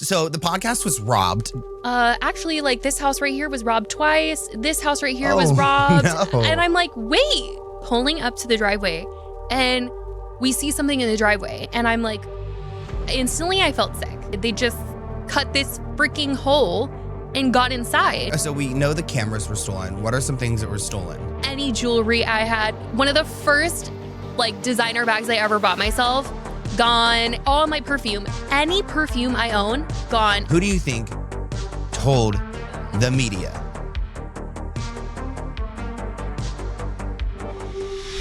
So the podcast was robbed. Actually, like this house right here was robbed twice. This house right here was robbed. No. And I'm like, wait, pulling up to the driveway and we see something in the driveway. And I'm like, instantly I felt sick. They just cut this freaking hole and got inside. So we know the cameras were stolen. What are some things that were stolen? Any jewelry I had. One of the first like designer bags I ever bought myself, gone. All my perfume, any perfume I own, gone. Who do you think told the media?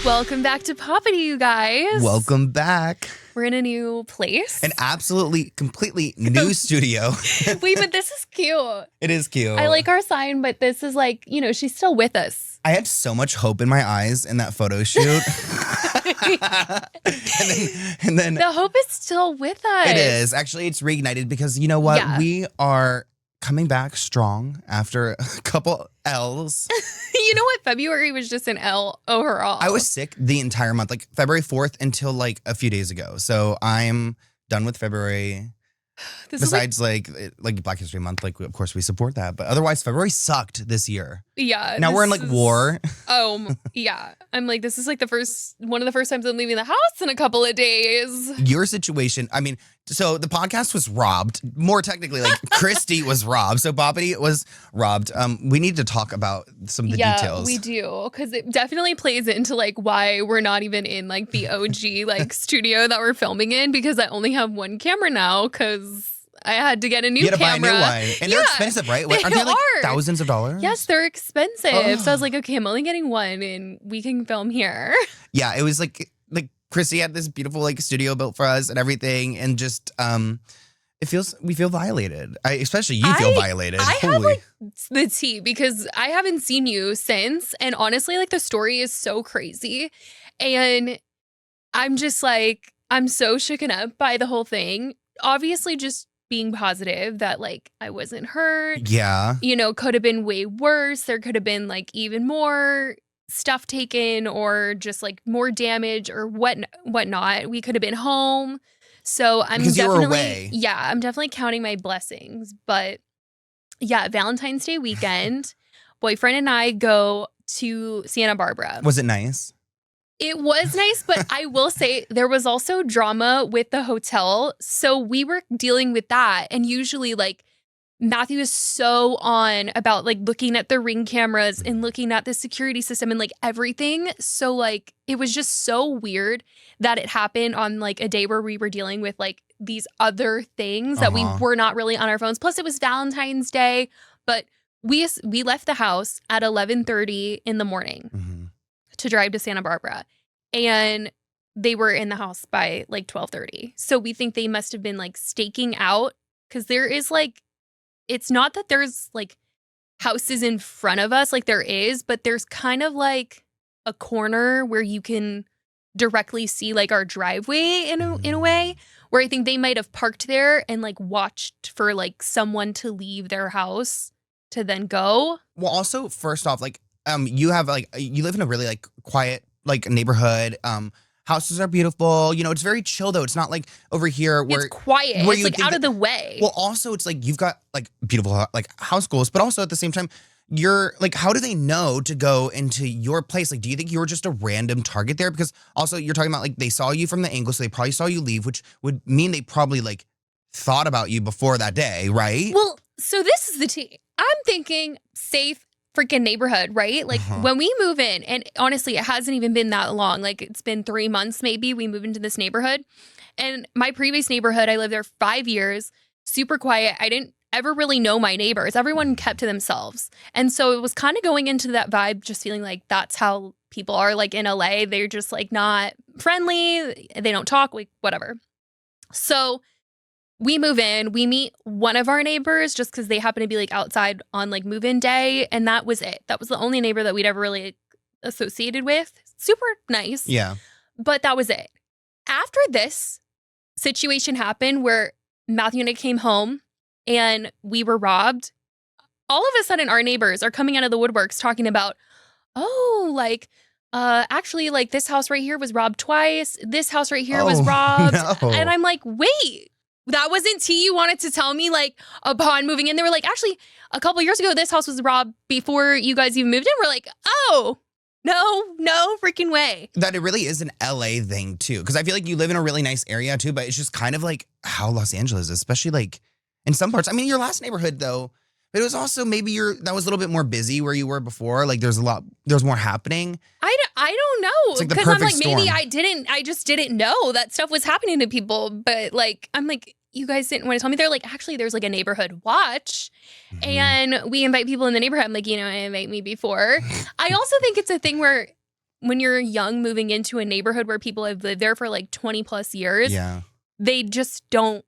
Welcome back to Popity, you guys. Welcome back. We're in a new place. An absolutely, completely new studio. Wait, but this is cute. It is cute. I like our sign, but this is like, you know, she's still with us. I had so much hope in my eyes in that photo shoot. and then The hope is still with us. it is. Actually, it's reignited because you know what? Yeah. We are coming back strong after a couple L's. You know what? February was just an L overall. I was sick the entire month, like February 4th until like a few days ago. So I'm done with February. This Besides like Black History Month, like of course we support that. But otherwise, February sucked this year. yeah. Now we're in like war. Yeah. I'm like, this is like one of the first times I'm leaving the house in a couple of days. Your situation, I mean, so the podcast was robbed. More technically, like Kristi was robbed. So Popity was robbed. We need to talk about some of the details. We do, because it definitely plays into like why we're not even in like the OG like studio that we're filming in, because I only have one camera now because I had to get a new You had to camera. buy a new one. And they're expensive, right? They Aren't they like are. thousands of dollars? Yes, they're expensive. Oh. So I was like, okay, I'm only getting one and we can film here. Yeah, it was like Kristi had this beautiful like studio built for us and everything, and just we feel violated. Especially you feel violated. I have like the tea because I haven't seen you since, and honestly, like the story is so crazy, and I'm just like, I'm so shooken up by the whole thing. Obviously, just being positive that like I wasn't hurt. Yeah. You know, could have been way worse. There could have been like even more stuff taken or just like more damage or whatnot. We could have been home. So I'm Because you definitely were away. Yeah, I'm definitely counting my blessings. But yeah, Valentine's Day weekend, boyfriend and I go to Santa Barbara. Was it nice? It was nice, but I will say there was also drama with the hotel. So we were dealing with that. And usually like Matthew is so on about like looking at the Ring cameras and looking at the security system and like everything. So like it was just so weird that it happened on like a day where we were dealing with like these other things that we were not really on our phones. Plus it was Valentine's Day, but we left the house at 11:30 in the morning to drive to Santa Barbara, and they were in the house by like 12:30. So we think they must have been like staking out, because there is like, it's not that there's like houses in front of us, like there is, but there's kind of like a corner where you can directly see like our driveway in a way, where I think they might have parked there and like watched for like someone to leave their house to then go. Well, also, first off, like you live in a really like quiet like neighborhood. Houses are beautiful. You know, it's very chill though. It's not like over here where It's quiet. where It's you like think out of the way. Well, also it's like you've got like beautiful like house goals, but also at the same time, you're like, how do they know to go into your place? Like, do you think you were just a random target there? Because also you're talking about like they saw you from the angle, so they probably saw you leave, which would mean they probably like thought about you before that day, right? Well, so this is the tea. I'm thinking safe freaking neighborhood, right? Like when we move in, and honestly, it hasn't even been that long. Like it's been 3 months maybe we moved into this neighborhood. And my previous neighborhood, I lived there 5 years, super quiet. I didn't ever really know my neighbors. Everyone kept to themselves. And so it was kind of going into that vibe, just feeling like that's how people are like in LA. They're just like not friendly. They don't talk, like whatever. So we move in, we meet one of our neighbors just because they happen to be like outside on like move-in day. And that was it. That was the only neighbor that we'd ever really associated with. Super nice. Yeah. But that was it. After this situation happened where Matthew and I came home and we were robbed, all of a sudden our neighbors are coming out of the woodworks talking about, oh, like, actually, like this house right here was robbed twice. This house right here was robbed. No. And I'm like, wait, That wasn't tea you wanted to tell me, like, upon moving in. They were like, actually, a couple years ago, this house was robbed before you guys even moved in. We're like, oh, no freaking way. That it really is an LA thing, too. Because I feel like you live in a really nice area, too, but it's just kind of like how Los Angeles is, especially like in some parts. I mean, your last neighborhood, though, but it was also maybe that was a little bit more busy where you were before. Like there's more happening. I don't know. It's like Because I'm like, storm. maybe I just didn't know that stuff was happening to people. But like, I'm like, you guys didn't want to tell me. They're like, actually, there's like a neighborhood watch. And we invite people in the neighborhood. I'm like, invite me before. I also think it's a thing where when you're young, moving into a neighborhood where people have lived there for like 20 plus years, they just don't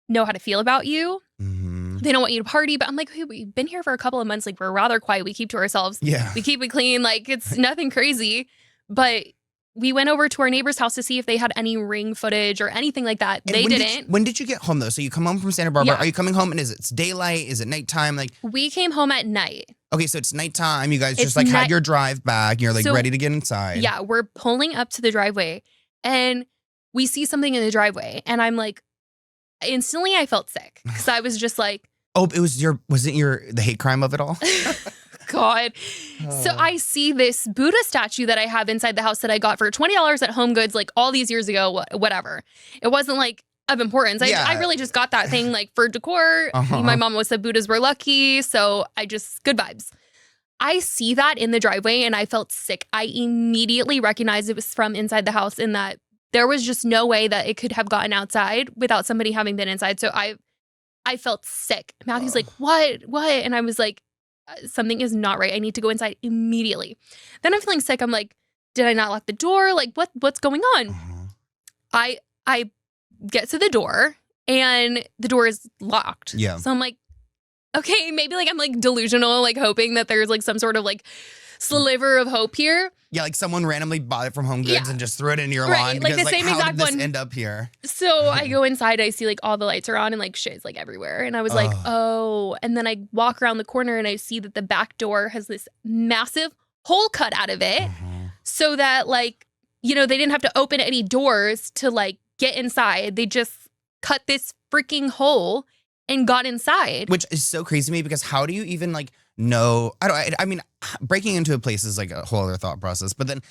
know how to feel about you. They don't want you to party, but I'm like, hey, we've been here for a couple of months. Like, we're rather quiet. We keep to ourselves. Yeah. We keep it clean. Like, it's nothing crazy. But we went over to our neighbor's house to see if they had any ring footage or anything like that. And they didn't. When did you get home, though? So you come home from Santa Barbara. Yeah. Are you coming home and is it daylight? Is it nighttime? Like, we came home at night. okay, so it's nighttime. You guys just like had your drive back. You're like ready to get inside. Yeah, we're pulling up to the driveway and we see something in the driveway. And I'm like, instantly I felt sick because I was just like, oh, wasn't the hate crime of it all? God. So I see this Buddha statue that I have inside the house that I got for $20 at Home Goods like all these years ago, whatever. It wasn't like of importance. I really just got that thing like for decor. My mom always said Buddhas were lucky. So good vibes. I see that in the driveway and I felt sick. I immediately recognized it was from inside the house and that there was just no way that it could have gotten outside without somebody having been inside. So I felt sick. Matthew's like, what? And I was like, something is not right. I need to go inside immediately. Then I'm feeling sick. I'm like, did I not lock the door? Like, what's going on? I get to the door and the door is locked. Yeah. So I'm like, okay, maybe like I'm like delusional, like hoping that there's like some sort of like sliver of hope here. Yeah, like someone randomly bought it from Home Goods and just threw it into your lawn. Like because, the same how exact did this one. end up here? So I go inside, I see like all the lights are on and like shit's like everywhere. And I was like, oh. And then I walk around the corner and I see that the back door has this massive hole cut out of it so that like, they didn't have to open any doors to like get inside. They just cut this freaking hole and got inside. Which is so crazy to me because how do you even like know? I mean, breaking into a place is like a whole other thought process, but then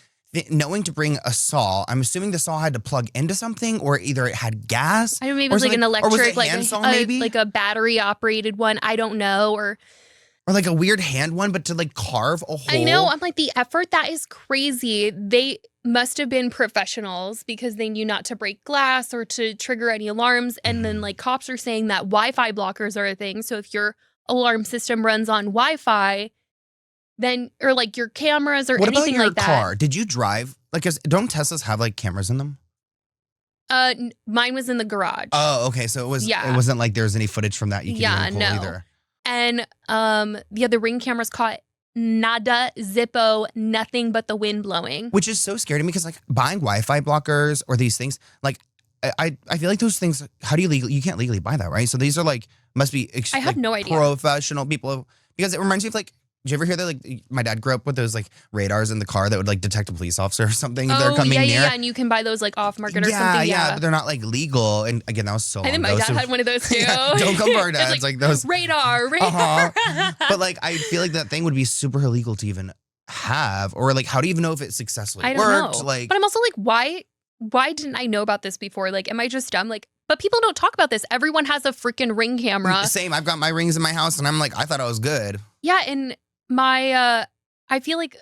knowing to bring a saw, I'm assuming the saw had to plug into something or either it had gas. I don't know, maybe it was like an electric, like handsaw, maybe? Like a battery operated one. I don't know. Or like a weird hand one, but to like carve a hole. I know. I'm like, the effort, that is crazy. They must have been professionals because they knew not to break glass or to trigger any alarms. And then like cops are saying that Wi-Fi blockers are a thing. So if your alarm system runs on Wi-Fi, then, or like your cameras or anything like that. What about your car? Did you drive? Like, don't Teslas have like cameras in them? Mine was in the garage. Oh, okay. So it wasn't like there was any footage from that you could even pull either. And the Ring cameras caught nada, zippo, nothing but the wind blowing. Which is so scary to me because like buying Wi-Fi blockers or these things, like I feel like those things, how do you can't legally buy that, right? So these are like, must be I have no idea. Professional people, because it reminds me of like, did you ever hear that like my dad grew up with those like radars in the car that would like detect a police officer or something if they're coming near? Yeah, and you can buy those like off market or something. Yeah, but they're not like legal. And again, that was so long I think my dad had one of those too. Don't come for our dads, like those radar. But like I feel like that thing would be super illegal to even have, or like how do you even know if it successfully worked? Know. Like, but I'm also like, why didn't I know about this before? Like, am I just dumb? Like, but people don't talk about this. Everyone has a freaking Ring camera. Same. I've got my Rings in my house, and I'm like, I thought I was good. Yeah, and my I feel like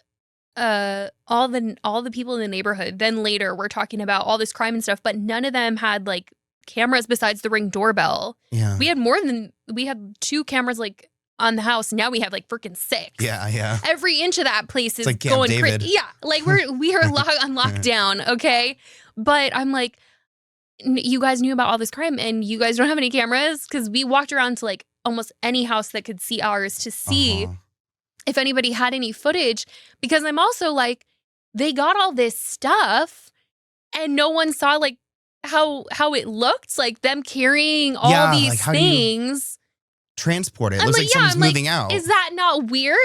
all the people in the neighborhood then later were talking about all this crime and stuff, but none of them had like cameras besides the Ring doorbell. Yeah, we had 2 cameras like on the house. Now we have like freaking 6. Yeah. Every inch of that place is like going crazy. Yeah, like we are on lockdown. Okay, but I'm like, you guys knew about all this crime and you guys don't have any cameras, because we walked around to like almost any house that could see ours to see if anybody had any footage, because I'm also like, they got all this stuff and no one saw like how it looked, like them carrying all these like, things. Transport it. It looks like someone's moving out. Is that not weird?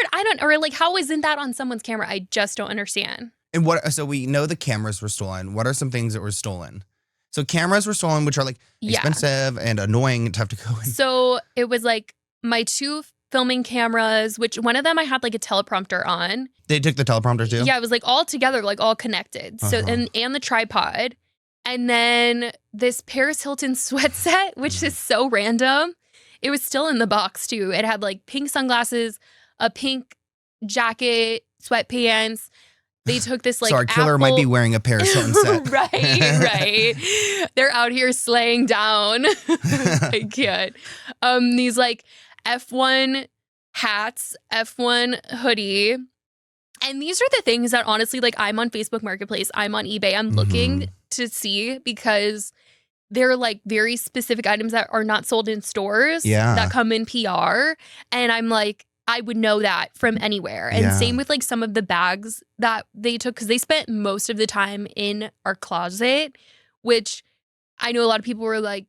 Or like, how isn't that on someone's camera? I just don't understand. And so we know the cameras were stolen. What are some things that were stolen? So cameras were stolen, which are like expensive and annoying to have to go in. So it was like my 2 filming cameras, which one of them I had like a teleprompter on. They took the teleprompter too? Yeah, it was like all together, like all connected. So and the tripod. And then this Paris Hilton sweat set, which is so random. It was still in the box too. It had like pink sunglasses, a pink jacket, sweatpants. They took this like so our killer might be wearing a Paris Hilton set. right. They're out here slaying down. I can't. These like F1 hats, F1 hoodie. And these are the things that honestly, like I'm on Facebook Marketplace, I'm on eBay, I'm looking to see because they're like very specific items that are not sold in stores that come in PR. And I'm like, I would know that from anywhere. And same with like some of the bags that they took because they spent most of the time in our closet, which I know a lot of people were like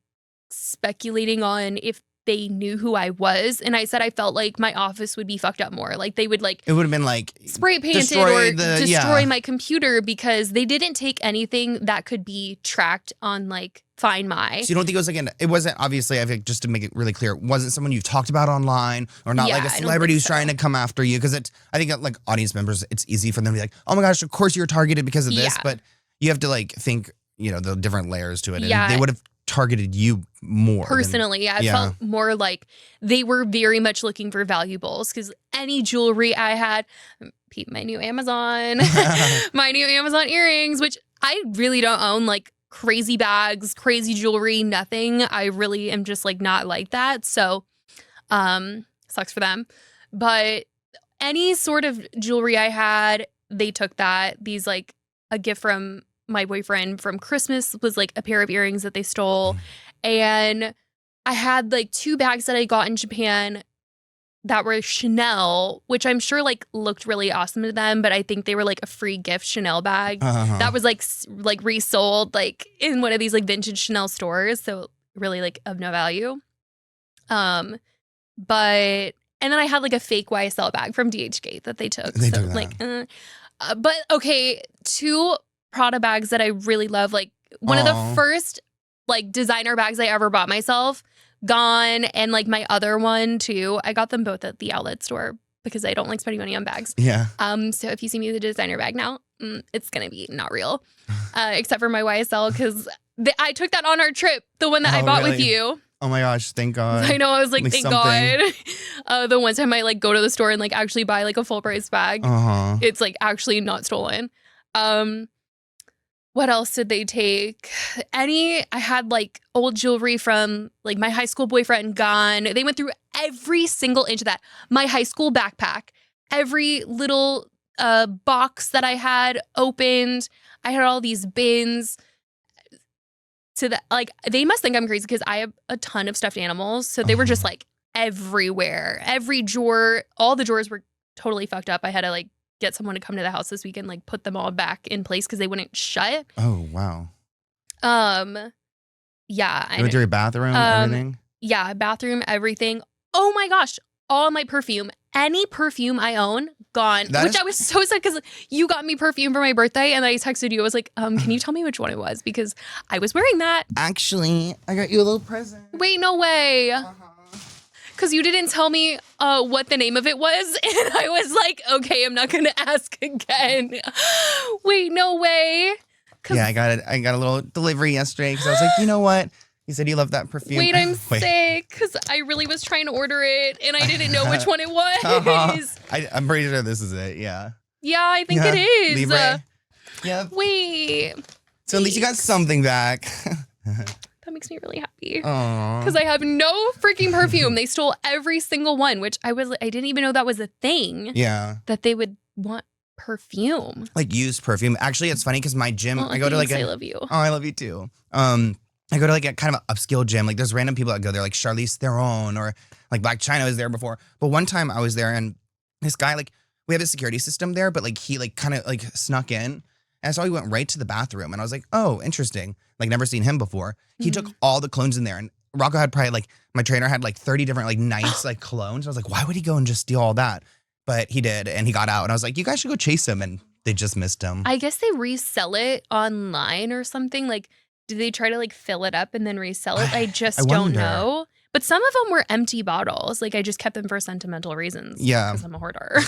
speculating on if they knew who I was. And I said I felt like my office would be fucked up more. Like they would like it would have been like spray painted or destroy my computer because they didn't take anything that could be tracked on like Find My. So you don't think it was like it wasn't obviously, I think just to make it really clear, it wasn't someone you've talked about online or not like a celebrity who's trying to come after you because I think like audience members, it's easy for them to be like, oh my gosh, of course you're targeted because of this. But you have to like think, the different layers to it. And they would have targeted you more. Personally, I felt more like they were very much looking for valuables because any jewelry I had, my new Amazon, my new Amazon earrings, which I really don't own like crazy bags, crazy jewelry, nothing. I really am just like not like that. So sucks for them. But any sort of jewelry I had, they took that. These like a gift from my boyfriend from Christmas was like a pair of earrings that they stole. And I had like 2 bags that I got in Japan that were Chanel, which I'm sure like looked really awesome to them, but I think they were like a free gift Chanel bag that was like resold like in one of these like vintage Chanel stores. So really like of no value. But and then I had like a fake YSL bag from DHgate that they took. They so took that. like, but okay, 2 Prada bags that I really love. Like one of the first like designer bags I ever bought myself, gone. And like my other one too. I got them both at the outlet store because I don't like spending money on bags. Yeah. So if you see me with a designer bag now, it's going to be not real. Except for my YSL because I took that on our trip. The one that I bought with you. Oh my gosh, thank God. I know, I was like, thank God. The one time I like go to the store and like actually buy like a full price bag. It's like actually not stolen. What else did they take? I had like old jewelry from like my high school boyfriend gone. They went through every single inch of that. My high school backpack, every little box that I had opened. I had all these bins. To that, like they must think I'm crazy because I have a ton of stuffed animals. So they were just like everywhere. Every drawer, all the drawers were totally fucked up. I had to like get someone to come to the house this weekend, like put them all back in place because they wouldn't shut. Oh, wow. Yeah. You went through your bathroom, everything? Yeah, bathroom, everything. Oh my gosh, all my perfume. Any perfume I own, gone. I was so sad because you got me perfume for my birthday and I texted you. I was like, can you tell me which one it was? Because I was wearing that. Actually, I got you a little present. Wait, no way. Because you didn't tell me what the name of it was. And I was like, okay, I'm not going to ask again. Wait, no way. Yeah, I got a little delivery yesterday because I was like, you know what? You said you love that perfume. Wait, I'm sick because I really was trying to order it and I didn't know which one it was. I'm pretty sure this is it. Yeah. Yeah, I think it is. Libre. Yeah. Wait. So at least you got something back. That makes me really happy. Because I have no freaking perfume. They stole every single one, which I didn't even know that was a thing. Yeah. That they would want perfume. Like used perfume. Actually, it's funny because my gym, I go to like I love you. Oh, I love you too. I go to like a kind of an upscale gym. Like there's random people that go there, like Charlize Theron or like Black China was there before. But one time I was there and this guy, like we have a security system there, but like he like kind of like snuck in. And I saw he went right to the bathroom and I was like, oh, interesting. Like never seen him before. He took all the clones in there and Rocco had probably like, my trainer had like 30 different like nice like clones. I was like, why would he go and just steal all that? But he did and he got out and I was like, you guys should go chase him. And they just missed him. I guess they resell it online or something. Like did they try to like fill it up and then resell it? I just I don't wonder. know. But some of them were empty bottles. Like I just kept them for sentimental reasons. Yeah. Because I'm a hoarder.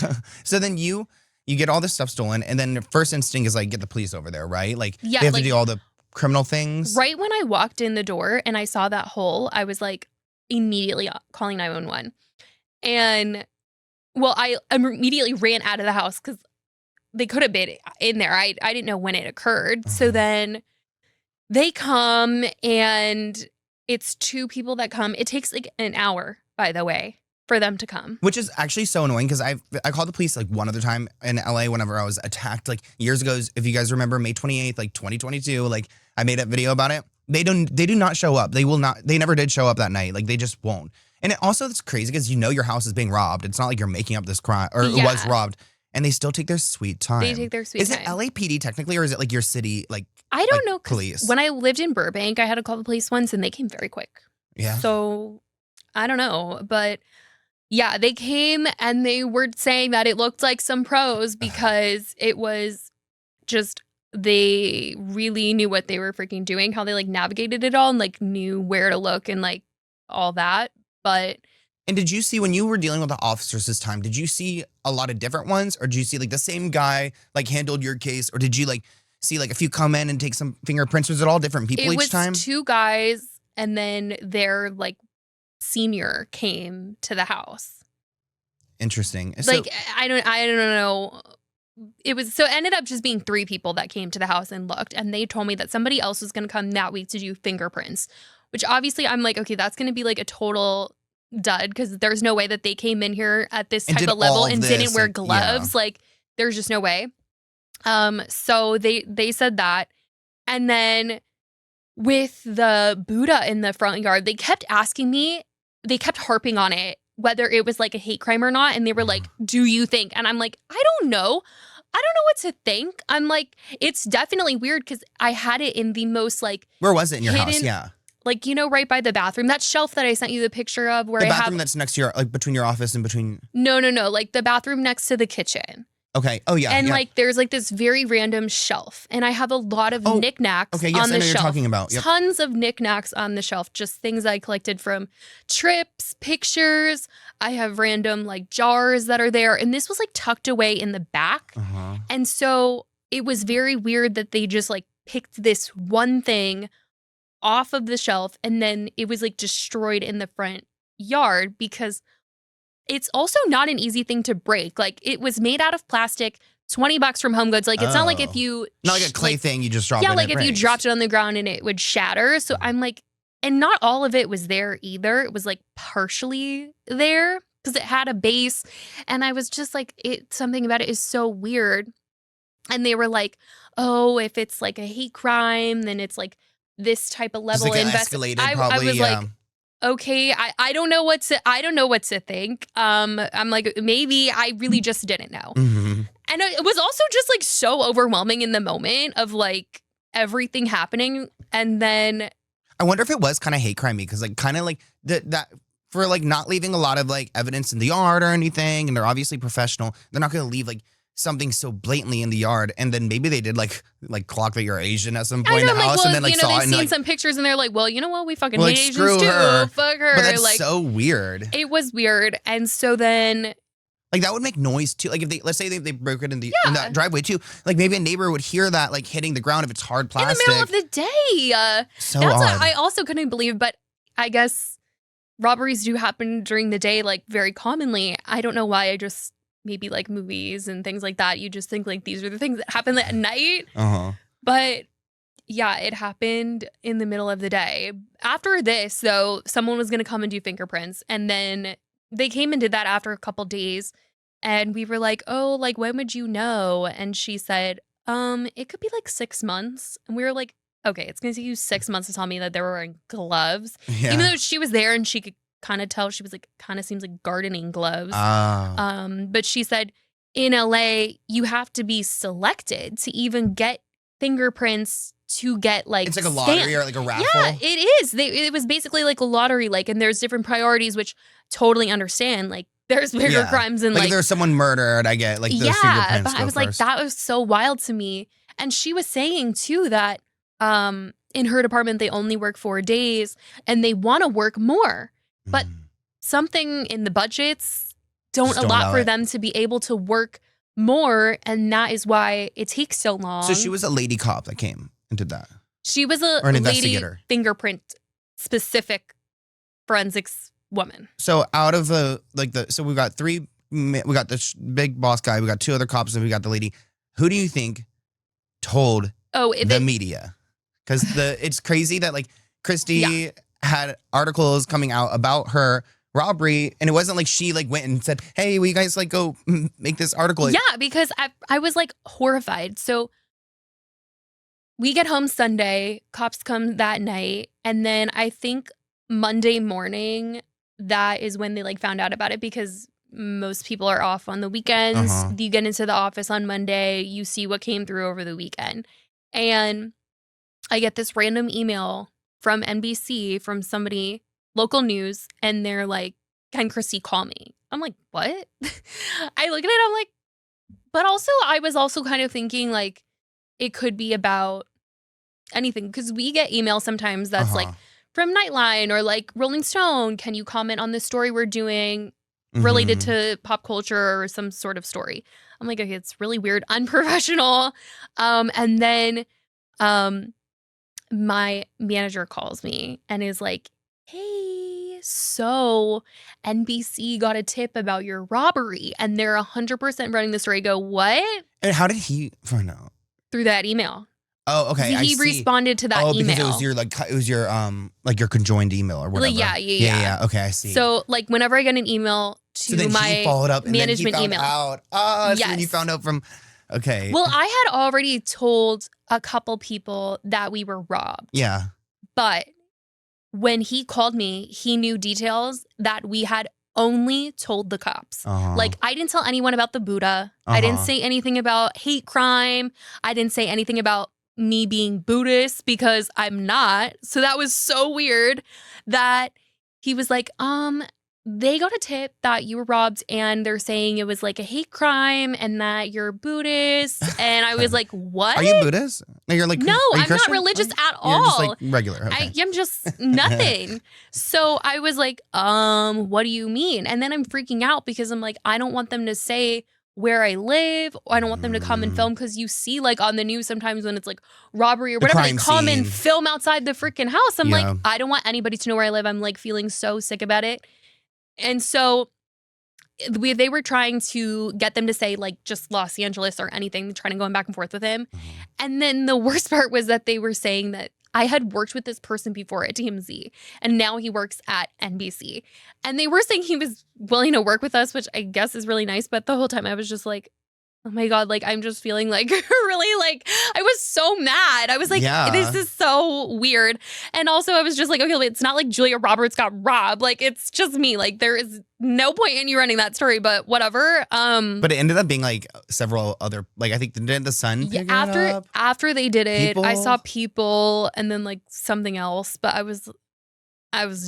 So then you get all this stuff stolen, and then the first instinct is like get the police over there, right? Like Yeah, they have like- to do all the criminal things. Right when I walked in the door and I saw that hole, I was like immediately calling 911. And well, I immediately ran out of the house because they could have been in there. I didn't know when it occurred. So then they come, and it's 2 people that come. It takes like an hour, by the way, for them to come. Which is actually so annoying because I called the police like one other time in LA whenever I was attacked like years ago. If you guys remember May 28th, like 2022, like I made a video about it. They do not show up. They never did show up that night. Like they just won't. And it also, it's crazy because you know your house is being robbed. It's not like you're making up this crime or it was robbed. And they still take their sweet time. They take their sweet time. Is it LAPD technically, or is it like your city like I don't know. Police? When I lived in Burbank, I had to call the police once and they came very quick. Yeah. So I don't know. But yeah, they came and they were saying that it looked like some pros because it was just, they really knew what they were freaking doing, how they like navigated it all and like knew where to look and like all that. But And did you see when you were dealing with the officers this time, did you see a lot of different ones, or did you see like the same guy like handled your case, or did you like see like a few come in and take some fingerprints? Was it all different people each time? It was 2 guys and then their like senior came to the house. Interesting. Like I don't know. It ended up just being 3 people that came to the house and looked, and they told me that somebody else was going to come that week to do fingerprints, which obviously I'm like, okay, that's going to be like a total dud because there's no way that they came in here at this type of level and didn't wear gloves. Yeah. Like there's just no way. So they said that. And then with the Buddha in the front yard, they kept asking me, they kept harping on it, whether it was like a hate crime or not. And they were like, do you think? And I'm like, I don't know. I don't know what to think. I'm like, it's definitely weird because I had it in the most like. Where was it in your hidden, house? Yeah. Like, you know, right by the bathroom, that shelf that I sent you the picture of where the I have. The bathroom that's next to your, like between your office and between. No. Like the bathroom next to the kitchen. Okay. Oh, yeah. And like there's like this very random shelf. And I have a lot of knickknacks on the shelf. Okay, yes, I know you're talking about. Yep. Tons of knickknacks on the shelf. Just things I collected from trips, pictures. I have random like jars that are there. And this was like tucked away in the back. Uh-huh. And so it was very weird that they just like picked this one thing off of the shelf and then it was like destroyed in the front yard because it's also not an easy thing to break. Like it was made out of plastic, $20 from Home Goods. Like it's not like if you not like a clay thing you just drop it. Yeah, like if you dropped it on the ground and it would shatter. So I'm like, and not all of it was there either. It was like partially there because it had a base. And I was just like, something about it is so weird. And they were like, oh, if it's like a hate crime, then it's like this type of level like investigation. I was like, okay, I don't know what to think. I'm like, maybe I really just didn't know. Mm-hmm. And it was also just like so overwhelming in the moment of like everything happening. And then I wonder if it was kind of hate crimey because like kind of like that for like not leaving a lot of like evidence in the yard or anything. And they're obviously professional. They're not going to leave like something so blatantly in the yard, and then maybe they did like clock that you're Asian at some point in the house, and then like saw it and they've like seen some pictures and they're like, well, you know what, we fucking hate Asians screw too. her. Fuck her. But that's like so weird. It was weird, and so then like that would make noise too. Like if they let's say they broke it in that driveway too. Like maybe a neighbor would hear that like hitting the ground if it's hard plastic in the middle of the day. So that's odd. I also couldn't believe, but I guess robberies do happen during the day, like very commonly. I don't know why. I just. Maybe like movies and things like that. You just think like these are the things that happen at night. Uh-huh. But yeah, it happened in the middle of the day. After this, though, someone was going to come and do fingerprints. And then they came and did that after a couple days. And we were like, oh, like, when would you know? And she said, it could be like 6 months. And we were like, okay, it's going to take you 6 months to tell me that they were wearing gloves. Yeah. Even though she was there and she could kind of tell, she was like, kind of seems like gardening gloves. But she said in LA, you have to be selected to even get fingerprints to get like it's like a lottery or like a raffle. Yeah, it is. It was basically like a lottery, like, and there's different priorities, which totally understand. Like there's bigger crimes and like if there's someone murdered, I get like those fingerprints. But I was like, that was so wild to me. And she was saying too that in her department, they only work 4 days and they want to work more. But something in the budgets don't Just don't allow allow for it. them to be able to work more. And that is why it takes so long. So she was a lady cop that came and did that. She was a Or an lady investigator. fingerprint specific forensics woman. So out of so we got we got this big boss guy, we got 2 other cops, and we got the lady. Who do you think told the media? Because it's crazy that like Kristi had articles coming out about her robbery, and it wasn't like she like went and said, "Hey, will you guys like go make this article?" Yeah, because I was like horrified. So we get home Sunday, cops come that night, and then I think Monday morning, that is when they like found out about it because most people are off on the weekends. You get into the office on Monday, you see what came through over the weekend. And I get this random email from NBC from somebody, local news, and they're like, "Can Kristi call me?" I'm like, "What?" I look at it, I'm like, but also I was also kind of thinking like it could be about anything because we get emails sometimes that's like from Nightline or like Rolling Stone. Can you comment on this story we're doing related to pop culture or some sort of story? I'm like, okay, it's really weird, unprofessional. And then my manager calls me and is like, "Hey, so NBC got a tip about your robbery and they're 100% running the story." I go, "What?" And how did he find out? Through that email. Oh, okay. He responded to that email. Oh, because it was your like your conjoined email or whatever. Yeah. Okay, I see. So like whenever I get an email to my he followed up management and then he found out. So then you found out from. Okay. Well, I had already told a couple people that we were robbed. Yeah. But when he called me, he knew details that we had only told the cops. Like, I didn't tell anyone about the Buddha. I didn't say anything about hate crime. I didn't say anything about me being Buddhist because I'm not. So that was so weird that he was like, they got a tip that you were robbed and they're saying it was like a hate crime and that you're Buddhist. And I was like, what? Are you Buddhist? No, you're like, no, I'm not religious at all. You're just like regular. Okay. I am just nothing. So I was like, what do you mean? And then I'm freaking out because I'm like, I don't want them to say where I live. I don't want them to come and film because you see like on the news sometimes when it's like robbery or whatever, they come and film outside the freaking house. I'm like, I don't want anybody to know where I live. I'm like feeling so sick about it. And so they were trying to get them to say like just Los Angeles or anything, trying to go back and forth with him. And then the worst part was that they were saying that I had worked with this person before at TMZ and now he works at NBC. And they were saying he was willing to work with us, which I guess is really nice. But the whole time I was just like, oh my God, like I'm just feeling like really like I was so mad. I was like, this is so weird. And also I was just like, okay, it's not like Julia Roberts got robbed. Like it's just me. Like there is no point in you running that story, but whatever. But it ended up being like several other, like I think didn't the Sun pick it up? After they did it, People? I saw People and then like something else, but I was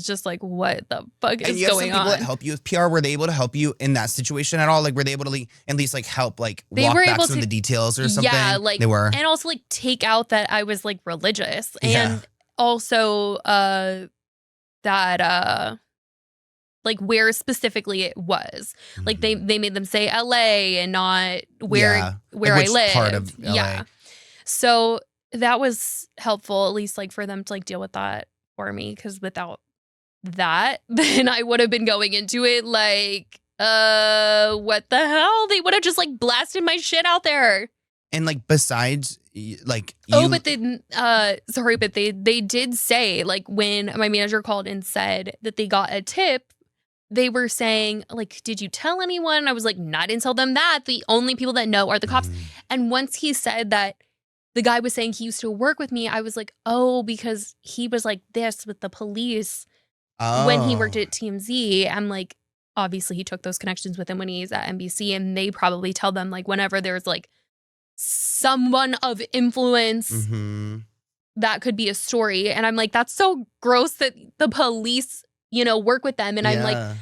just like, what the fuck is going on? And you have some people that help you with PR. Were they able to help you in that situation at all? Like, were they able to at least like help like walk back some of the details or something? Yeah, like they were. And also like take out that I was like religious. And also that like where specifically it was. Like they made them say LA and not where I live. Part of LA. Yeah. So that was helpful, at least like for them to like deal with that for me, because without that, then I would have been going into it like, what the hell? They would have just like blasted my shit out there. And like besides, like but then, sorry, but they did say like when my manager called and said that they got a tip, they were saying like, did you tell anyone? I was like, no, I didn't tell them that. The only people that know are the cops. And once he said that the guy was saying he used to work with me, I was like, oh, because he was like this with the police when he worked at TMZ. I'm like, obviously he took those connections with him when he's at NBC, and they probably tell them like whenever there's like someone of influence that could be a story. And I'm like, that's so gross that the police, work with them. And I'm like,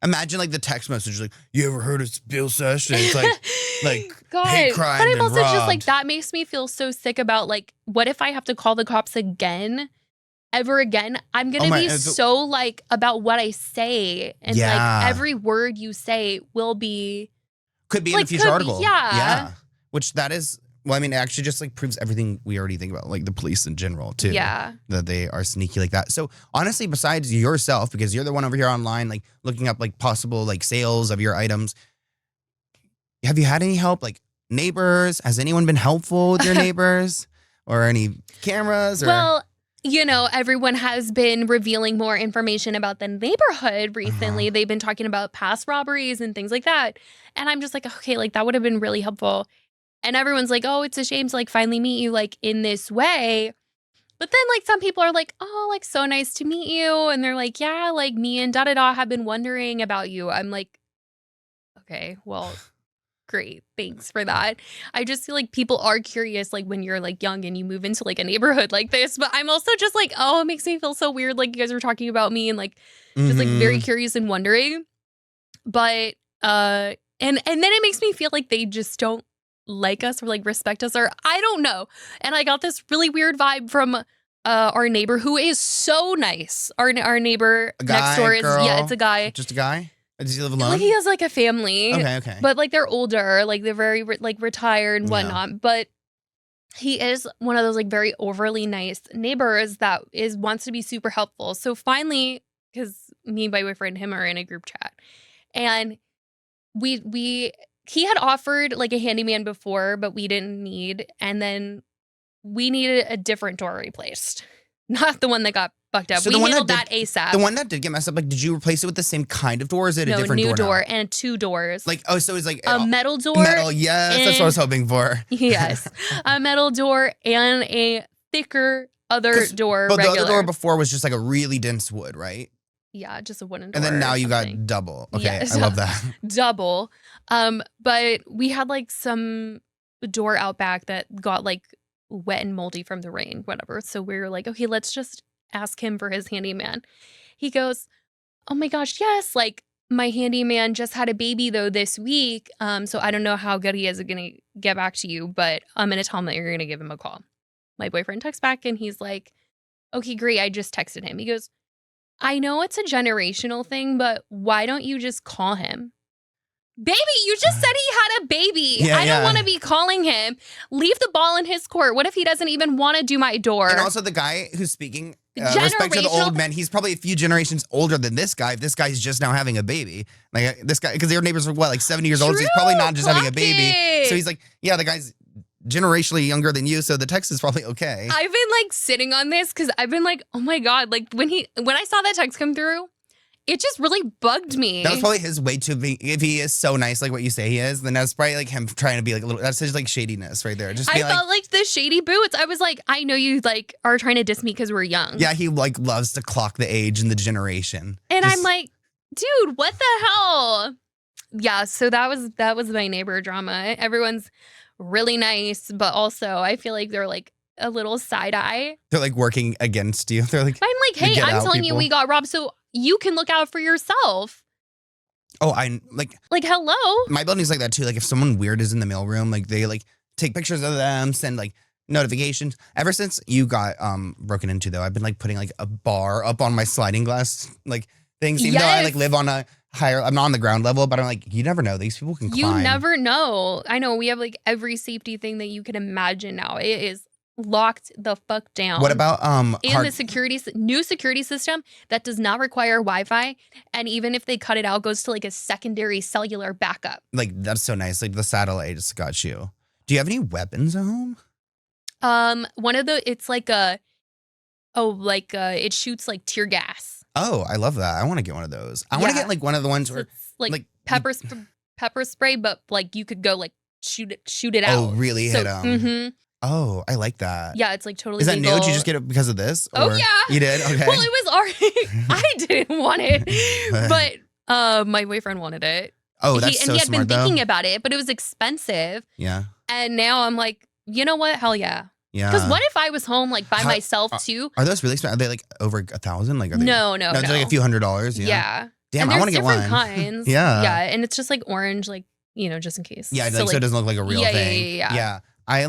Imagine like the text message, like, you ever heard of Bill Sesh? And it's like God. hate crime But I'm and also just like, robbed. that makes me feel so sick about like, what if I have to call the cops again? Ever again? I'm gonna be so like about what I say, and like every word you say will be could be like, in a future article. Yeah. Which that is, well, I mean, it actually just like proves everything we already think about, like the police in general too. Yeah. That they are sneaky like that. So honestly, besides yourself, because you're the one over here online, like looking up like possible like sales of your items, have you had any help? Like neighbors? Has anyone been helpful with your neighbors? Or any cameras? Or? Well, you know, everyone has been revealing more information about the neighborhood recently. They've been talking about past robberies and things like that. And I'm just like, okay, like that would have been really helpful. And everyone's like, oh, it's a shame to like finally meet you like in this way. But then like some people are like, oh, like so nice to meet you. And they're like, yeah, like me and da-da-da have been wondering about you. I'm like, okay, well, great. Thanks for that. I just feel like people are curious like when you're like young and you move into like a neighborhood like this. But I'm also just like, oh, it makes me feel so weird. Like you guys were talking about me and like just like very curious and wondering. But and then it makes me feel like they just don't like us or like respect us, or I don't know. And I got this really weird vibe from our neighbor who is so nice. Our neighbor next door is it's a guy. Just a guy? Does he live alone? Like he has like a family. Okay. But like they're older, like they're very like retired and whatnot. Yeah. But he is one of those like very overly nice neighbors that wants to be super helpful. So finally, because me and my boyfriend and him are in a group chat, and he had offered like a handyman before, but we didn't need, and then we needed a different door replaced, not the one that got fucked up. So we handled that ASAP. The one that did get messed up, like, did you replace it with the same kind of door? Or is it a different door? No, new door and 2 doors. Like, oh, so it's like a metal door. Metal, yes, that's what I was hoping for. Yes, a metal door and a thicker other door. But the other door before was just like a really dense wood, right? Yeah, just a wooden door. And then now you got double. Okay, yes. I love that. Double. But we had like some door out back that got like wet and moldy from the rain, whatever. So we were like, okay, let's just ask him for his handyman. He goes, oh my gosh, yes, like my handyman just had a baby though this week. So I don't know how good he is going to get back to you, but I'm going to tell him that you're going to give him a call. My boyfriend texts back and he's like, okay, great. I just texted him. He goes, I know it's a generational thing, but why don't you just call him? Baby, you just said he had a baby. I don't want to be calling him. Leave the ball in his court. What if he doesn't even want to do my door? And also the guy who's speaking, respect to the old man, he's probably a few generations older than this guy. If this guy's just now having a baby. Like this guy, because their neighbors are what, like 70 years old? So he's probably not just having a baby. So he's like, yeah, the guy's generationally younger than you, so the text is probably okay. I've been like sitting on this because I've been like, oh my God, like when I saw that text come through, it just really bugged me. That was probably his way to be, if he is so nice like what you say he is, then that's probably like him trying to be like a little, that's his like shadiness right there. Just I felt like the shady boots. I was like, I know you like are trying to diss me because we're young. Yeah, he like loves to clock the age and the generation. And I'm like, dude, what the hell? Yeah, so that was my neighbor drama. Everyone's really nice, but also I feel like they're like a little side eye. They're like working against you. They're like, I'm like, hey, I'm telling you we got robbed, so you can look out for yourself. Oh, I like hello. My building's like that too. Like if someone weird is in the mailroom, like they like take pictures of them, send like notifications. Ever since you got broken into though, I've been like putting like a bar up on my sliding glass like things. Even though I like live on a higher, I'm not on the ground level, but I'm like, you never know. These people can climb. You never know. I know we have like every safety thing that you can imagine now. It is locked the fuck down. What about in the new security system that does not require Wi-Fi, and even if they cut it out, goes to like a secondary cellular backup. Like that's so nice. Like the satellite just got you. Do you have any weapons at home? One of the it's like it shoots like tear gas. Oh, I love that. I want to get one of those. I want to get like one of the ones where it's like pepper spray, but like you could go like shoot it out. Oh, really hit them. Mm-hmm. Oh, I like that. Yeah, it's like totally Is that legal. new? Did you just get it because of this? Oh, yeah. You did? Okay. Well, it was already, I didn't want it, but my boyfriend wanted it. Oh, that's so smart, and he had been thinking about it, but it was expensive. Yeah. And now I'm like, you know what? Hell yeah. Yeah. Because what if I was home like by myself too? Are those really expensive? Are they like over 1,000? Like, are they? No. It's like a few $100s. Yeah. Damn, and I want there's to get one. different kinds. Yeah. Yeah, and it's just like orange, like, just in case. Yeah, so it doesn't look like a real thing. Yeah. I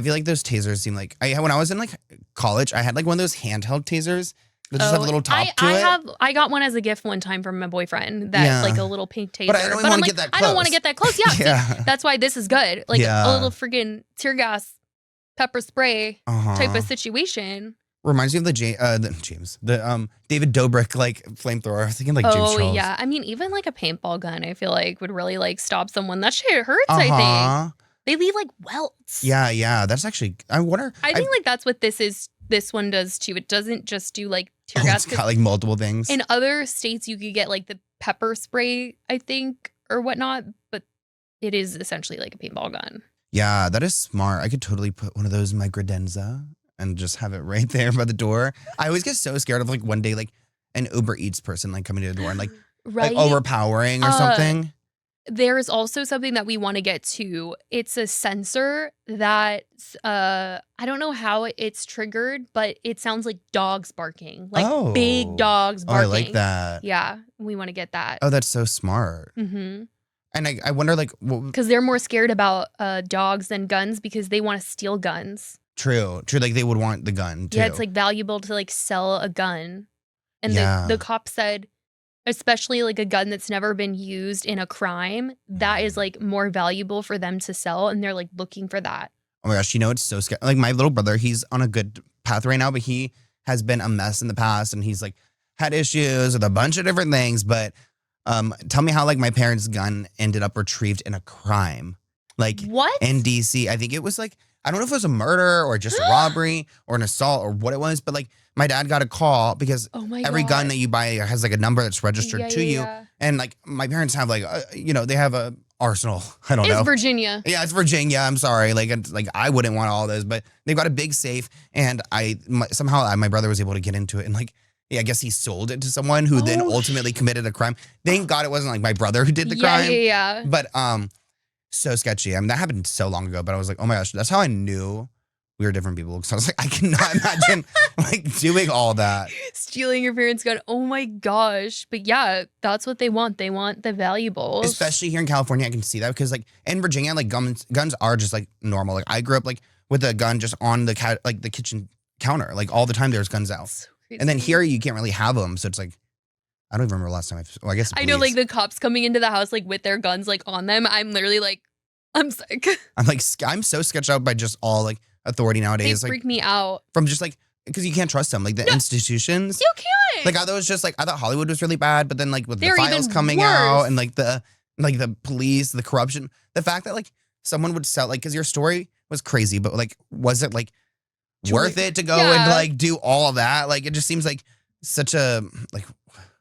feel like those tasers seem like when I was in like college, I had like one of those handheld tasers that just have a little top to it. I got one as a gift one time from my boyfriend that like a little pink taser. But I don't want to get that close. I don't want to get that close. Yeah. Yeah. See, that's why this is good. Like a little freaking tear gas, pepper spray type of situation. Reminds me of the David Dobrik like flamethrower. I was thinking like James Charles. Oh yeah. I mean, even like a paintball gun, I feel like would really like stop someone. That shit hurts, I think. They leave like welts. Yeah. That's actually, I wonder. I think like that's what this one does too. It doesn't just do like tear gas. It's got like multiple things. In other states, you could get like the pepper spray, I think, or whatnot, but it is essentially like a paintball gun. Yeah, that is smart. I could totally put one of those in my credenza and just have it right there by the door. I always get so scared of like one day like an Uber Eats person like coming to the door and like overpowering or something. There is also something that we want to get to. It's a sensor that I don't know how it's triggered, but it sounds like dogs barking, like big dogs barking. Oh, I like that. Yeah, we want to get that. Oh, that's so smart. Mm-hmm. And I wonder like because they're more scared about dogs than guns because they want to steal guns. True. Like they would want the gun too. Yeah, it's like valuable to like sell a gun, and the cop said, especially like a gun that's never been used in a crime, that is like more valuable for them to sell, and they're like looking for that. Oh my gosh, it's so scary. Like my little brother, he's on a good path right now, but he has been a mess in the past, and he's like had issues with a bunch of different things. But tell me how like my parents' gun ended up retrieved in a crime, like what in DC. I think it was like I don't know if it was a murder or just a robbery or an assault or what it was, but like my dad got a call because every gun that you buy has like a number that's registered to you. And like my parents have like, they have a arsenal. I don't know. It's Virginia. Yeah, it's Virginia. I'm sorry. Like I wouldn't want all those, but they've got a big safe. And somehow my brother was able to get into it. And like, I guess he sold it to someone who then ultimately committed a crime. Thank God it wasn't like my brother who did the crime. Yeah. But so sketchy. I mean, that happened so long ago, but I was like, oh my gosh, that's how I knew we were different people. So I was like, I cannot imagine like doing all that. Stealing your parents' gun. Oh my gosh. But yeah, that's what they want. They want the valuables. Especially here in California, I can see that because like in Virginia, like guns are just like normal. Like I grew up like with a gun just on the kitchen counter. Like all the time there's guns out. So and then here you can't really have them. So it's like, I don't even remember the last time I guess I know like the cops coming into the house like with their guns like on them. I'm literally like, I'm sick. I'm so sketched out by just all like authority nowadays. They freak me out. From just like, because you can't trust them. Like the institutions. You can't. Like I thought Hollywood was really bad, but then like with the files coming out and like the police, the corruption, the fact that like someone would sell because your story was crazy, but like was it like worth it to go and like do all of that? Like it just seems like such a like.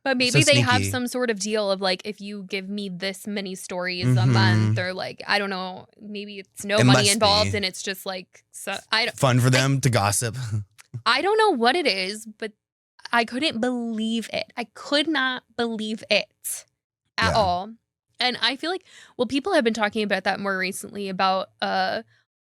But maybe they have some sort of deal of like, if you give me this many stories a month, or like, I don't know, maybe it's no money involved and it's just like fun for them to gossip. I don't know what it is, but I couldn't believe it. I could not believe it at all. And I feel like, people have been talking about that more recently about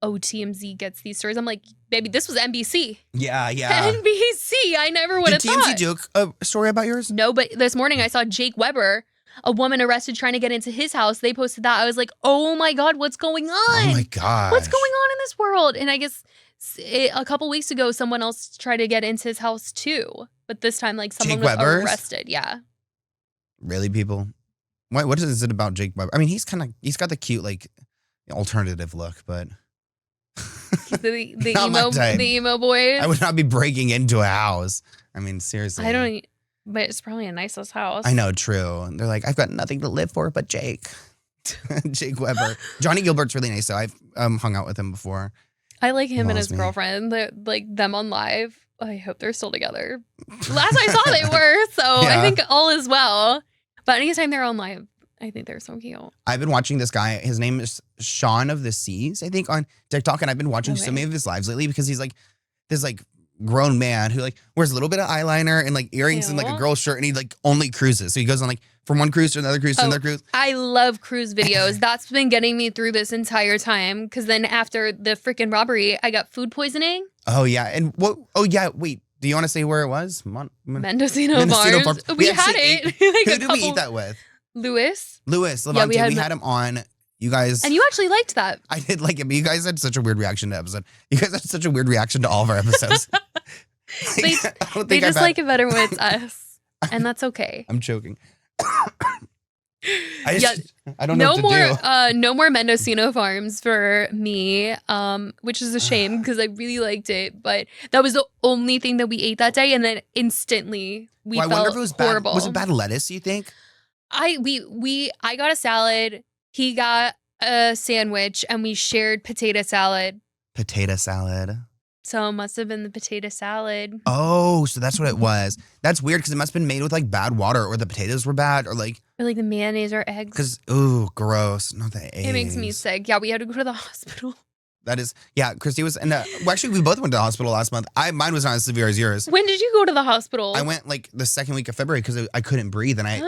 TMZ gets these stories. I'm like, baby, this was NBC. Yeah. NBC. I never would have thought. Did TMZ do a story about yours? No, but this morning I saw Jake Weber, a woman arrested trying to get into his house. They posted that. I was like, oh my God, what's going on? Oh my God. What's going on in this world? And I guess a couple weeks ago, someone else tried to get into his house too. But this time, like someone was arrested. Yeah. Really, people? What is it about Jake Weber? I mean, he's got the cute, like, alternative look, but... the emo boys. I would not be breaking into a house. I mean, seriously. But it's probably a nicest house. I know, true. And they're like, I've got nothing to live for but Jake. Jake Weber. Johnny Gilbert's really nice, though. I've hung out with him before. I like him and his girlfriend. Like them on live. I hope they're still together. Last I saw, they were. So I think all is well. But anytime they're on live, I think they're so cute. I've been watching this guy. His name is Shaun of the Seas, I think, on TikTok. And I've been watching so many of his lives lately because he's like this like grown man who like wears a little bit of eyeliner and like earrings and like a girl shirt, and he like only cruises. So he goes on like from one cruise to another cruise to another cruise. I love cruise videos. That's been getting me through this entire time. Because then after the freaking robbery, I got food poisoning. Oh yeah, and what? Oh yeah, wait. Do you want to say where it was? Mendocino Farms. We had it. Who did we eat that with? Louis, Levante. We had him on. You guys. And you actually liked that. I did like it, but you guys had such a weird reaction to the episode. You guys had such a weird reaction to all of our episodes. They just like it better when it's us. And that's okay. I'm joking. I don't know what to do. No more Mendocino Farms for me, which is a shame because I really liked it. But that was the only thing that we ate that day. And then instantly we felt I wonder if it was horrible. Was it bad lettuce, you think? I got a salad. He got a sandwich and we shared potato salad. Potato salad. So it must have been the potato salad. Oh, so that's what it was. That's weird because it must have been made with like bad water or the potatoes were bad or like the mayonnaise or eggs. Because, ooh, gross. Not the eggs. It makes me sick. Yeah, we had to go to the hospital. That is, yeah, Kristi was, and well, actually we both went to the hospital last month. Mine was not as severe as yours. When did you go to the hospital? I went like the second week of February because I couldn't breathe and I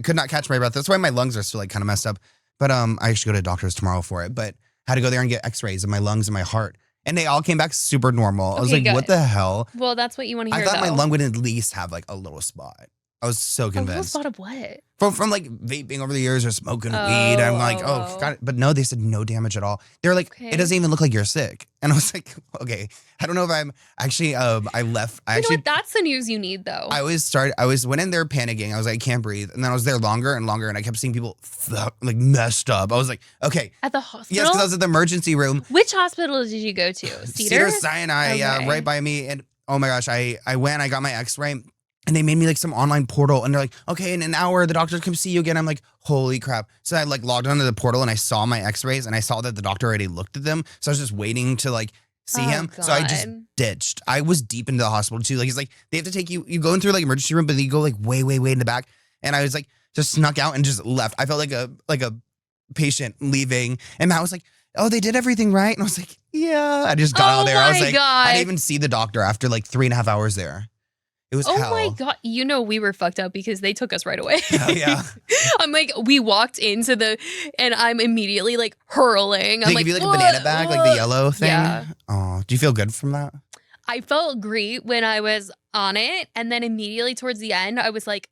could not catch my breath. That's why my lungs are still like kind of messed up. But I actually go to a doctor's tomorrow for it, but had to go there and get x-rays of my lungs and my heart. And they all came back super normal. I was like, good. What the hell? Well, that's what you want to hear, I thought my lung would at least have like a little spot. I was so convinced. A little spot of what? From like vaping over the years or smoking weed. I'm like, God. But no, they said no damage at all. They're like, It doesn't even look like you're sick. And I was like, okay. I don't know if I'm actually, I left. You know what? That's the news you need though. I went in there panicking. I was like, I can't breathe. And then I was there longer and longer and I kept seeing people like messed up. I was like, okay. At the hospital? Yes, because I was at the emergency room. Which hospital did you go to? Cedars-Sinai, yeah, right by me. And oh my gosh, I went, I got my x-ray. And they made me like some online portal and they're like, okay, in an hour, the doctor come see you again. I'm like, holy crap. So I like logged onto the portal and I saw my x-rays and I saw that the doctor already looked at them. So I was just waiting to like see him. God. So I just ditched. I was deep into the hospital too. Like, he's like, they have to take you go in through like emergency room, but then you go like way, way, way in the back. And I was like, just snuck out and just left. I felt like a patient leaving. And Matt was like, oh, they did everything right. And I was like, yeah. I just got out of there. I was like, God. I didn't even see the doctor after like 3.5 hours there. It was hell. My God. You know, we were fucked up because they took us right away. Oh, yeah. I'm like, we walked into and I'm immediately like hurling. They give you like a banana bag, like the yellow thing? Yeah. Oh, do you feel good from that? I felt great when I was on it. And then immediately towards the end, I was like,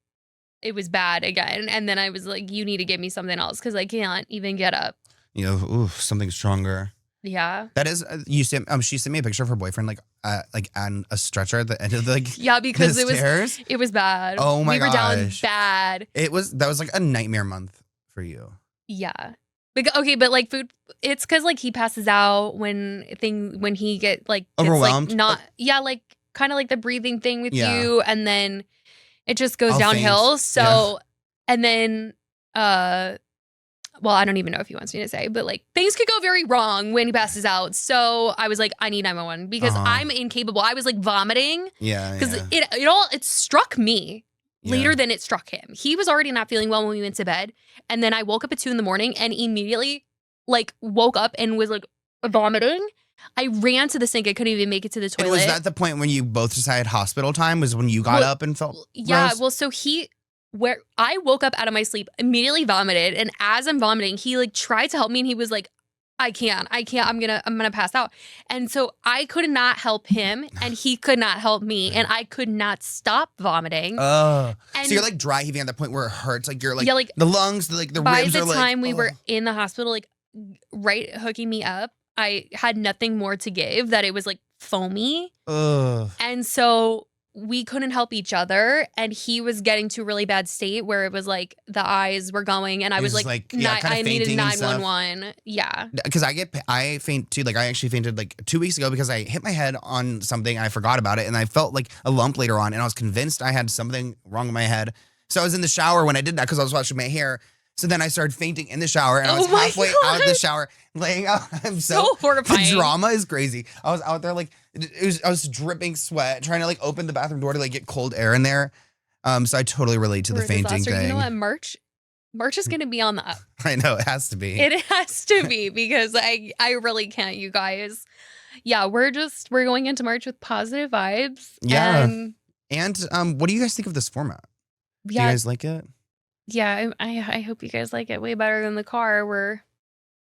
it was bad again. And then I was like, you need to give me something else because I can't even get up. You know, ooh, something stronger. Yeah. That is, she sent me a picture of her boyfriend like on a stretcher at the end of the because the stairs. It was bad. Oh my gosh. We were down bad. That was like a nightmare month for you. Yeah. But like food, it's because like he passes out when he get like overwhelmed. Like kind of like the breathing thing with you, and then it just goes downhill. Faint. So and then well, I don't even know if he wants me to say, but like things could go very wrong when he passes out. So I was like, I need 911 because I'm incapable. I was like vomiting. Yeah. Because it struck me later than it struck him. He was already not feeling well when we went to bed. And then I woke up at 2 a.m. and immediately like woke up and was like vomiting. I ran to the sink. I couldn't even make it to the toilet. And was that the point when you both decided hospital time was when you got up and felt gross? Well, so where I woke up out of my sleep, immediately vomited, and as I'm vomiting, he like tried to help me, and he was like, I can't, I'm gonna pass out. And so I could not help him, and he could not help me, and I could not stop vomiting. So you're like dry heaving at the point where it hurts, like you're like the lungs, the ribs are like. By the time we were in the hospital, like right hooking me up, I had nothing more to give. That it was like foamy, and so we couldn't help each other, and he was getting to a really bad state where it was like the eyes were going, and I was like I needed 911. Yeah, because I faint too. Like I actually fainted like 2 weeks ago because I hit my head on something and I forgot about it, and I felt like a lump later on, and I was convinced I had something wrong with my head. So I was in the shower when I did that because I was washing my hair. So then I started fainting in the shower, and I was halfway out of the shower, laying out. I'm so horrifying. The drama is crazy. I was out there like I was dripping sweat, trying to like open the bathroom door to like get cold air in there. So I totally relate to the fainting thing. You know what, March is going to be on the up. I know it has to be. It has to be because I really can't, you guys. Yeah, we're going into March with positive vibes. Yeah. And what do you guys think of this format? Do you guys like it? Yeah, I hope you guys like it way better than the car we're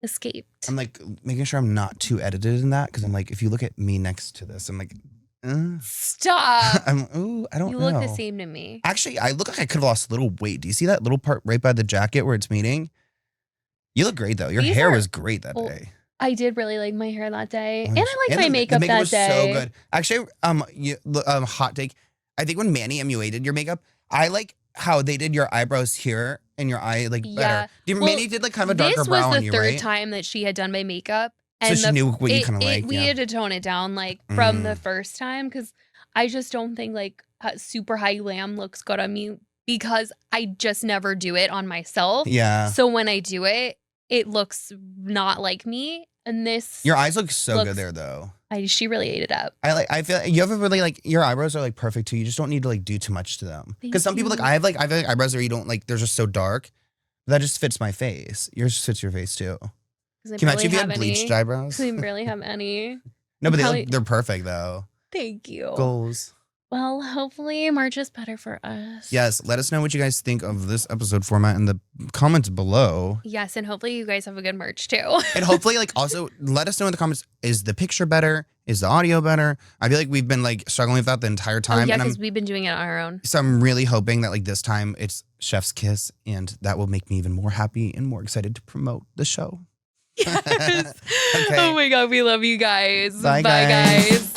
escaped. I'm like making sure I'm not too edited in that because I'm like, if you look at me next to this, I'm like, Stop. I don't You know. look the same to me. Actually, I look like I could have lost a little weight. Do you see that little part right by the jacket where it's meeting? You look great though. Your hair was great that day. I did really like my hair that day, and I liked my makeup the makeup that was day. so good. Actually, hot take. I think when Manny MUA did your makeup, I like how they did your eyebrows here and your eye like better. Manny did like kind of a darker brow on you, right? This was the third time that she had done my makeup, and so she knew what you kind of like. We had to tone it down like from the first time because I just don't think like super high glam looks good on me because I just never do it on myself. Yeah. So when I do it, it looks not like me. And your eyes look so good there though. She really ate it up. I feel like you have a really like your eyebrows are like perfect too. You just don't need to like do too much to them. Because some people like I feel like eyebrows where you don't like they're just so dark. That just fits my face. Yours just fits your face too. Can you imagine if you had bleached eyebrows? I barely have any. No, but they're perfect though. Thank you. Goals. Well, hopefully March is better for us. Yes, let us know what you guys think of this episode format in the comments below. Yes, and hopefully you guys have a good March too. And hopefully like also let us know in the comments, is the picture better? Is the audio better? I feel like we've been like struggling with that the entire time. Yeah, because we've been doing it on our own. So I'm really hoping that like this time it's Chef's Kiss and that will make me even more happy and more excited to promote the show. Yes. Okay. Oh my God, we love you guys. Bye guys.